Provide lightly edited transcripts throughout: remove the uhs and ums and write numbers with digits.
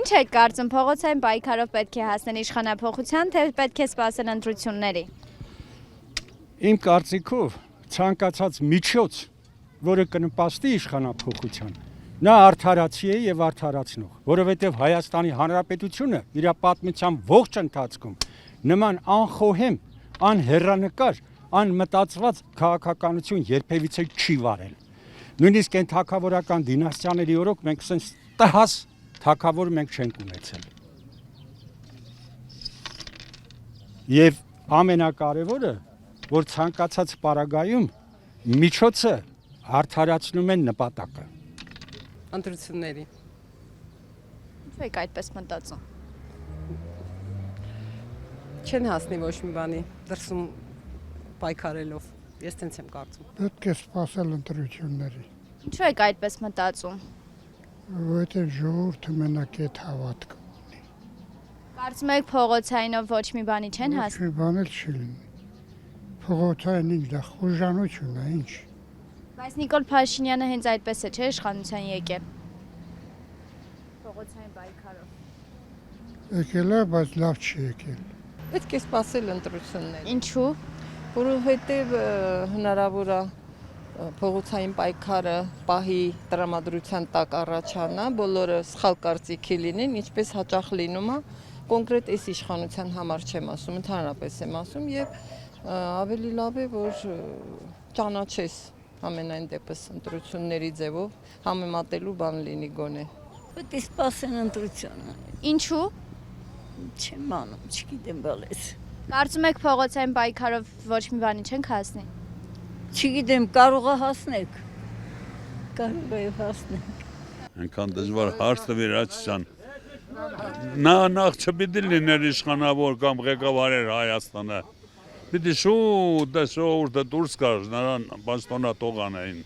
Ինչ եք կարծում, փողոցային պայքարով պետք է հասնել իշխանափոխության, թե պետք է սպասել ընտրությունների։ Իմ կարծիքով ցանկացած միջոց, որը կնպաստի իշխանափոխության, նա արդարացի է եւ արդարացնող, որովհետեւ Հայաստանի Հանրապետությունը իր պատմության ողջ ընթացքում նման անխոհեմ, անհեռանկար, անմտածված քաղաքականություն երբևիցե չի վարել։ Նույնիսկ այն թագավորական դինաստիաների օրոք մենք ասենք տհաս թագավոր մենք չենք ունեցել։ Եվ ամենակարևորը, որ ցանկացած պարագայում միջոցը արդարացնում են նպատակը։ Ընտրությունների։ Ինչու եք այդպես մտածում։ Չեն հասնի ոչ մի բանի դրսում պայքարելով։ Ես տենց եմ կարծում։ Պետք է սպասել ընտրությունների, Ինչու եք այդպես մտածում։ որովհետև ժողովուրդը մենակ այդ հավատքը ունի։ Կարծում եք փողոցայինով ոչ մի բանի չեն Ոչ հասնի։ մի բան էլ չի լինի։ Փողոցային ինչ դա խոժանություն է, ինչ։ Բայց Նիկոլ Փաշինյանը հենց այդպես է, չէ՞, իշխանության եկել։ Փողոցային պայքարով։ Եկել է, բայց լավ չի եկել։ Պետք է սպասել ընտրությունների, Ինչու։ որովհետև հնարավոր է փողոցային պայքարը պահի տրամադրության տակ առաջանա, բոլորը սխալ կարծիքի լինեն, ինչպես հաճախ լինում է, կոնկրետ այս իշխանության համար չեմ ասում, ընդհանրապես եմ ասում եւ ավելի լավ է, որ ճանաչես ամենայն դեպս ընտրությունների ձևով համեմատելու բան լինի գոնե։ Պետք է սպասեն ընտրությունը։ Ինչու։ Չեմ անում, չգիտեմ բալես։ Կարծում եք փողոցային պայքարով ոչ մի բանի չենք հասնի։ Չգիտեմ, կարող է հասնեք։ Կարող է հասնեք։ Այնքան դժվար հարց տվիրացան։ Նա նախ չպիտի լիներ իշխանավոր կամ ղեկավարեր Հայաստանը։ Պիտի շուտ շուտ դուրս գար նրան պաշտոնատող անեն։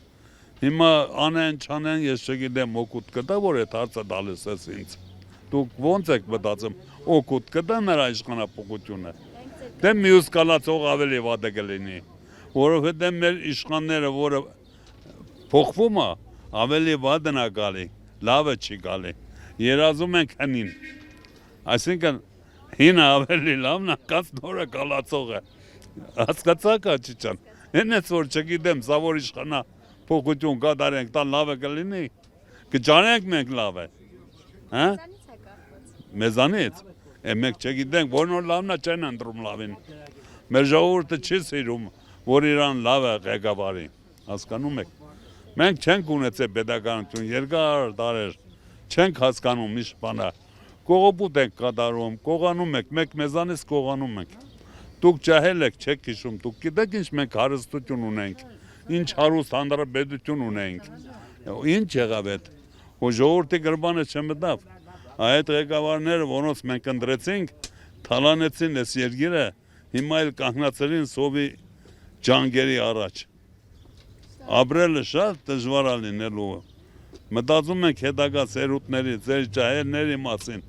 Հիմա անեն չանեն ես չգիտեմ օգուտ կտա որ այդ հարցը տալիս ես ինձ։ Դուք ո՞նց եք մտածում օգուտ կտա նրա իշխանապողությունը։ Դե մյուս կալացող ավելի վատ է կլինի, որովհետև մեր իշխանները, որը փոխվում է, ավելի վատն է գալի, լավը չի գալի։ Երազում ենք հնին։ Այսինքն հինը ավելի լավն է, կաց նորը կալացողը։ Հասկացաք աչիչան։ Հենց որ չգիտեմ, սա որ իշխանա փոխություն կատարենք, դա լավը կլինի։ Կջանենք մենք լավը։ Հա? Մեզանից։ Մենք չգիտենք, որ նոր լավն է չեն ընտրում լավին։ Մեր ժողովուրդը չի սիրում, որ իրան լավը ղեկավարի։ Հասկանում եք։ Մենք չենք ունեցել պետականություն երկար տարեր, չենք հասկանում ինչ բան է։ Կողոպուտ ենք կատարում, կողանում ենք, մենք մեզանից կողանում ենք։ Դուք ջահել եք, չեք հիշում, դուք գիտեք ինչ մենք հարստություն ունենք, ինչ հարուստ հանրապետություն ունենք։ Ինչ եղավ այդ։ Ու ժողովրդի գրբանը չմտավ։ Այդ ղեկավարները, որոնց մենք ընտրեցինք, թալանեցին այս երկիրը, հիմա էլ կանգնացրին սովի ջանգերի առաջ։ Ապրելը շատ դժվար է լինելու։ Մտածում ենք հետագա սերունդների, ձեր ջահելների մասին։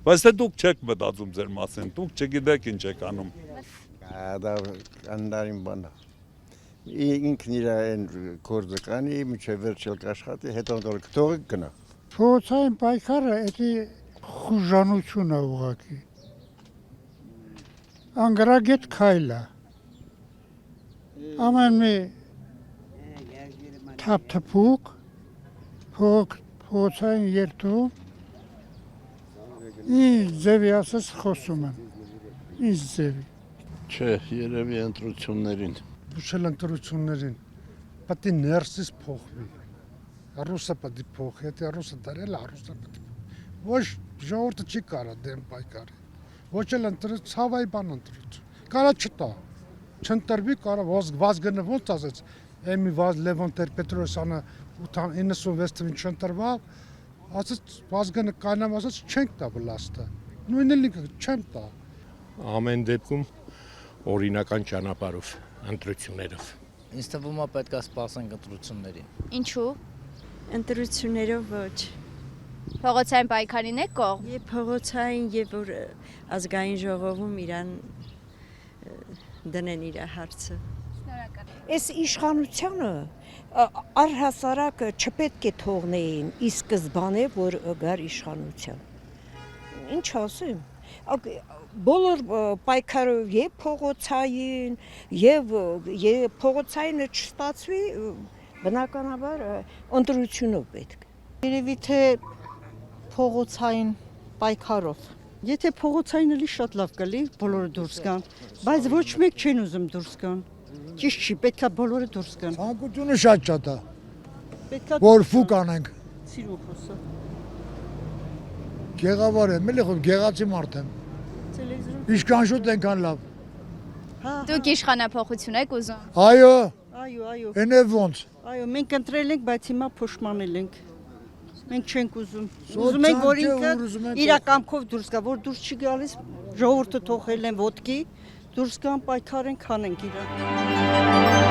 Բայց թե դուք չեք մտածում ձեր մասին, դուք չգիտեք ինչ եք անում։ Դա անդարին բան է։ Ինքն իր այն գործը կանի, մինչև վերջել կաշխատի, հետո կթողը գնա։ Փողոցային պայքարը դա խոժանություն է ուղղակի։ Անգրագետ քայլ է։ Ամեն մի թափթփուկ փողոցային երթում ինչ ձևի ասես խոսում են։ Ինչ ձևի։ Չէ, երևի ընտրություններին։ Բուժել ընտրություններին։ Պետք է ներսից փոխվի։ Ռուսը պետք է փոխի, եթե ռուսը դարել է, ռուսը պետք է։ Ոչ ժողովուրդը չի կարա դեմ պայքարի։ Ոչ էլ ընտրել ցավայի բան ընտրություն։ Կարա չտա։ Չընտրվի, կարա վազգնը ոնց ասեց, Էմի Լևոն Տեր-Պետրոսյանը 96 թվականին չընտրվավ, ասեց վազգնը կանամ ասեց չենք տա վլաստը։ Նույնն էլ չեմ տա։ Ամեն դեպքում օրինական ճանապարհով, ընտրություններով։ Ինձ թվում է պետք է սպասենք ընտրություններին։ Ինչու։ Ընտրություններով ոչ։ Փողոցային պայքարին եք կողմ։ Եվ փողոցային եւ որ ազգային ժողովում իրան դնեն իր հարցը։ Այս իշխանությունը առհասարակ չպետք է թողնեին ի սկզբանե որ գար իշխանության։ ինչ ասեմ։ Բոլոր պայքարով եւ փողոցային եւ փողոցայինը չստացվի, բնականաբար ընտրությունով պետք։ Երևի թե փողոցային պայքարով։ Եթե փողոցայինը լի շատ լավ կլի, բոլորը դուրս գան, բայց ոչ մեկ չեն ուզում դուրս գան։ Ճիշտ չի, պետքա բոլորը դուրս գան։ Ցանկությունը շատ շատ է, Պետքա որ ֆուկ անենք։ Սիրո խոսա։ Գեղավար եմ, էլի խոր գեղացի մարդ եմ։ Տելևիզորում։ Ինչքան շուտ այնքան լավ։ Դուք իշխանափոխություն եք ուզում։ Այո, Այո, այն է ոնց։ այո, մենք ընտրել ենք, բայց հիմա փոշմանել ենք։ Մենք չենք ուզում։ Սոց Ուզում ենք, որ ցանկ է, ինքը որ ուզում են իր կամքով դուրս գա, որ դուրս չի գալիս, ժողովուրդը թողել են ոտքի, դուրս գան պայքարեն, քանենք իրան։